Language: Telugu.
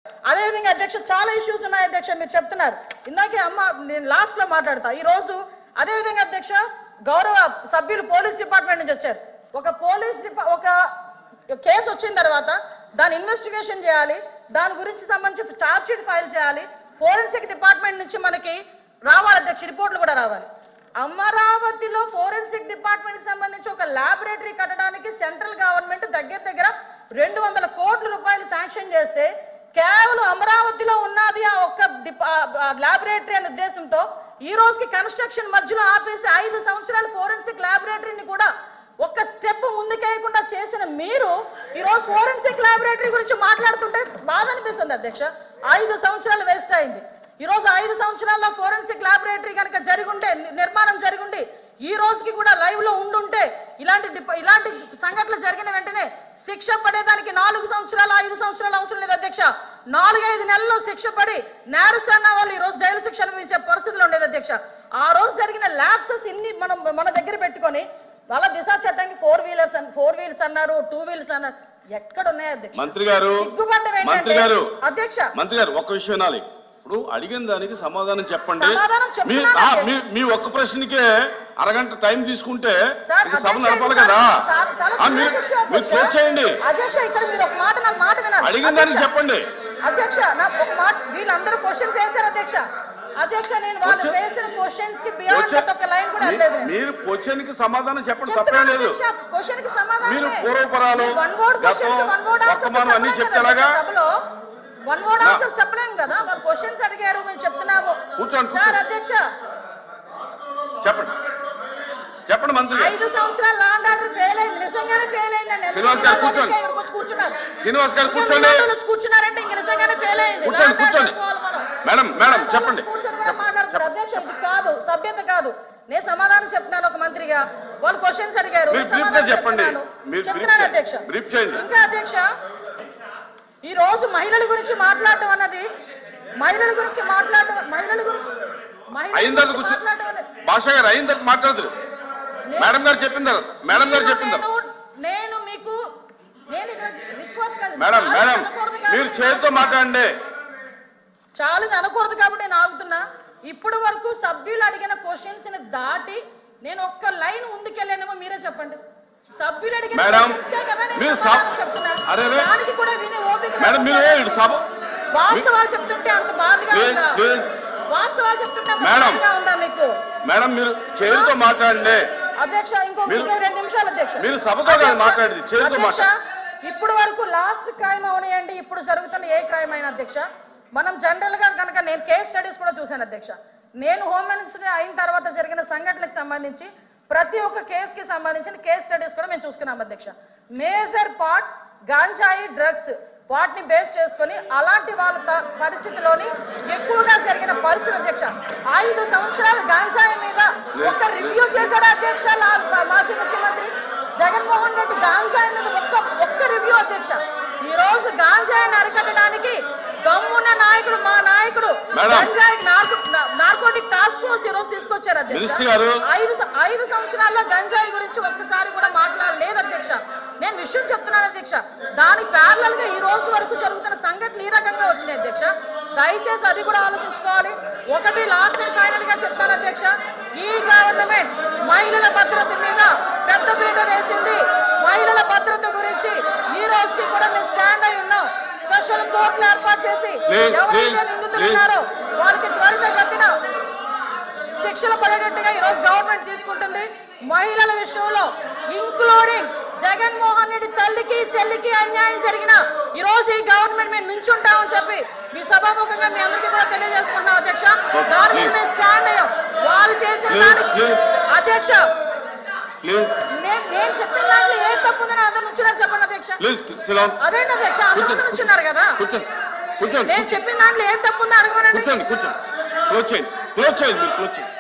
అదేవిధంగా అధ్యక్ష చాలా ఇష్యూస్ ఉన్నాయి అధ్యక్ష, మీరు చెప్తున్నారు ఇందాకే అమ్మ, నేను లాస్ట్ లో మాట్లాడతా ఈ రోజు. అదేవిధంగా అధ్యక్ష గౌరవ సభ్యులు పోలీస్ డిపార్ట్మెంట్ నుంచి వచ్చారు. ఒక కేసు వచ్చిన తర్వాత దాని ఇన్వెస్టిగేషన్ చేయాలి, దాని గురించి సంబంధించి ఛార్జ్ షీట్ ఫైల్ చేయాలి, ఫోరెన్సిక్ డిపార్ట్మెంట్ నుంచి మనకి రావాలి అధ్యక్ష, రిపోర్ట్లు కూడా రావాలి. అమరావతిలో ఫోరెన్సిక్ డిపార్ట్మెంట్ సంబంధించి ఒక ల్యాబొరేటరీ కట్టడానికి సెంట్రల్ గవర్నమెంట్ దగ్గర 200 కోట్ల రూపాయలు శాంక్షన్ చేస్తే కేవలం అమరావతిలో ఉన్నది ఆ ఒక్క ల్యాబొరేటరీ అనే ఉద్దేశంతో ఈ రోజుకి కన్స్ట్రక్షన్ మధ్యలో ఆపేసి 5 సంవత్సరాల ఫోరెన్సిక్ ల్యాబొరేటరీని కూడా ఒక్క స్టెప్ ముందుకేయకుండా చేసిన మీరు ఈ రోజు ఫోరెన్సిక్ ల్యాబొరేటరీ గురించి మాట్లాడుతుంటే బాధ అనిపిస్తుంది అధ్యక్ష. 5 సంవత్సరాలు వేస్ట్ అయింది. ఈ రోజు 5 సంవత్సరాల్లో ఫోరెన్సిక్ ల్యాబొరేటరీ కనుక జరిగుంటే, నిర్మాణం జరిగుంటే, ఈ రోజుకి కూడా లైవ్ లో ఉండుంటే ఇలాంటి సంఘటనలు జరిగిన వెంటనే శిక్ష పడేదానికి 4 సంవత్సరాలు 5 సంవత్సరాలు అవసరం లేదు అధ్యక్ష. 4-5 నెలల్లో శిక్ష పడి నేరస్తున్న వాళ్ళు ఈ రోజు జైలు శిక్ష అనుభవించే పరిస్థితులు ఉండేది అధ్యక్ష. ఆ రోజు జరిగిన ల్యాప్సెస్ ఇన్ని మన దగ్గర పెట్టుకొని వాళ్ళ దిశ చట్టానికి 4 వీల్స్ అన్నారు, 2 వీల్స్ అన్నారు, ఎక్కడ ఉన్నాయి అధ్యక్ష? మంత్రి గారు అధ్యక్ష ఒక విషయం వినాలి. ఇప్పుడు అడిగిన దానికి సమాధానం చెప్పండి. మీ ఒక్క ప్రశ్నకే అరగంట టైం తీసుకుంటే సభ నడపాలి కదా. మీరు క్లోజ్ చేయండి. అడిగిన దానికి చెప్పండి అధ్యక్ష. నాకు ఒక మాట, వీళ్ళందరూ క్వశ్చన్స్ వేశారు అధ్యక్ష. అధ్యక్ష నేను వాళ్ళు వేసిన క్వశ్చన్స్ కి బియాండ్ ఒక లైన్ కూడా లేదు. మీరు క్వశ్చన్ కి సమాధానం చెప్పండి, తప్పేం లేదు. క్వశ్చన్ కి సమాధానం మీరు పూర్వపరాలు వర్తమానం అన్ని చెప్తాగా వన్ వర్డ్ ఆన్సర్స్ చెప్పలేం కదా. వాళ్ళు క్వశ్చన్స్ అడిగారు, మేము చెప్తున్నాము. కూర్చోండి అధ్యక్ష చెప్పండి మంత్రి. 5 సంవత్సరాలు లా అండ్ ఆర్డర్ ఫెయిల్ అయింది, నిజంగానే ఫెయిల్ అయిందండి. శ్రీనివాస్ గారు కూర్చోండి. శ్రీనివాస్ గారు కూర్చోండి. కూర్చున్నారంటే ఇంక నిజంగానే ఫెయిల్ అయింది. కూర్చోండి. మేడం చెప్పండి. అధ్యక్ష ఇది కాదు, సభ్యత కాదు. నేను సమాధానం చెప్తున్నాను ఒక మంత్రిగా. వాళ్ళు క్వశ్చన్స్ అడిగారు, చెప్పండి. చెప్తున్నాను అధ్యక్ష. ఇంకా అధ్యక్ష ఈ రోజు మహిళల గురించి మాట్లాడటం అన్నది, మహిళల గురించి భాష గారు అయిన తర్వాత మాట్లాడతారు. మేడం గారు చెప్పిన తర్వాత నేను మీకు మేడం మీరు చేతితో మాట్లాడండి. చాలా అనకూడదు కాబట్టి నేను ఆగుతున్నా. ఇప్పటి వరకు సభ్యులు అడిగిన క్వశ్చన్స్ ని దాటి నేను ఒక్క లైన్ ముందుకెళ్ళానేమో మీరే చెప్పండి. సభ్యులు అడిగిన దానికి కూడా వినే ఓపిక వాస్తవాలు చెప్తుంటే అంత బాధగా ఉందా? వాస్తవాలు చెప్తుంటే బాధగా ఉందా మీకు? మేడం మీరు చేతితో మాట్లాడండి అధ్యక్ష. ఇంకో 2 నిమిషాలు అధ్యక్ష. మీరు సభతో మాట్లాడేది చేతితో మాట్లాడండి. ఇప్పుడు వరకు లాస్ట్ క్రైమ్ అవనియండి, ఇప్పుడు జరుగుతున్న ఏ క్రైమ్ అయినా అధ్యక్ష, మనం జనరల్ గా కనుక నేను కేస్ స్టడీస్ కూడా చూశాను అధ్యక్ష. నేను హోమ్ మినిస్టర్ అయిన తర్వాత జరిగిన సంఘటనలకు సంబంధించి ప్రతి ఒక్క కేసుకి సంబంధించిన కేస్ స్టడీస్ కూడా మేము చూసుకున్నాం అధ్యక్ష. మేజర్ పార్ట్ గాంజాయి డ్రగ్స్, వాటిని బేస్ చేసుకొని అలాంటి వాళ్ళ పరిస్థితిలోని ఎక్కువగా జరిగిన పరిస్థితి అధ్యక్ష. 5 సంవత్సరాలు గాంజాయి మీద ఒక్క రివ్యూ చేశాడు అధ్యక్ష మాజీ ముఖ్యమంత్రి జగన్మోహన్ రెడ్డి. గాంజాయి మీద ఒక్క రివ్యూ అధ్యక్ష. ఈ రోజు గాంజాయిని అరికట్టడానికి దమ్మున్న నాయకుడు, మా నాయకుడు గంజాయి నార్కోటిక్ టాస్క్ ఫోర్స్ ఈ రోజు తీసుకొచ్చారు అధ్యక్ష. 5 సంవత్సరాల్లో గంజాయి గురించి ఒక్కసారి కూడా మాట్లాడలేదు అధ్యక్ష. నేను విషయం చెప్తున్నాను అధ్యక్ష. దాని ప్యారలల్ గా ఈ రోజు వరకు జరుగుతున్న సంఘటనలు ఈ రకంగా వచ్చినాయి అధ్యక్ష. దయచేసి అది కూడా ఆలోచించుకోవాలి. ఒకటి లాస్ట్ అండ్ ఫైనల్ గా చెప్తాను అధ్యక్ష, ఈ గవర్నమెంట్ మహిళల భద్రత మీద పెద్ద పీట వేసింది. మహిళల భద్రత గురించి ఈ రోజుకి కూడా మేము స్టాండ్ అయి ఉన్నాం. స్పెషల్ కోర్టులు ఏర్పాటు చేసి ఎవరైతే నిందితులు ఉన్నారో వాళ్ళకి త్వరితగతిన శిక్షలు పడేటట్టుగా ఈ రోజు గవర్నమెంట్ తీసుకుంటుంది. మహిళల విషయంలో ఇంక్లూడింగ్ జగన్మోహన్ రెడ్డి తల్లికి చెల్లికి అన్యాయం జరిగిన ఈ రోజు ఈ గవర్నమెంట్ మేము నుంచుంటామని చెప్పి మీ సభాముఖంగా మీ అందరికీ కూడా తెలియజేసుకుంటాం అధ్యక్ష. దాని మీద మేము స్టాండ్ అయ్యాం. వాళ్ళు చేసిన దానికి అధ్యక్ష నేను చెప్పిన దాంట్లో ఏ తప్పు ఉందని అందరు నుంచున్నారు చెప్పండి అధ్యక్ష. అదేంటి అధ్యక్ష, అందరూ నుంచున్నారు కదా. నేను చెప్పిన దాంట్లో ఏ తప్పు ఉందో అడగమనండి.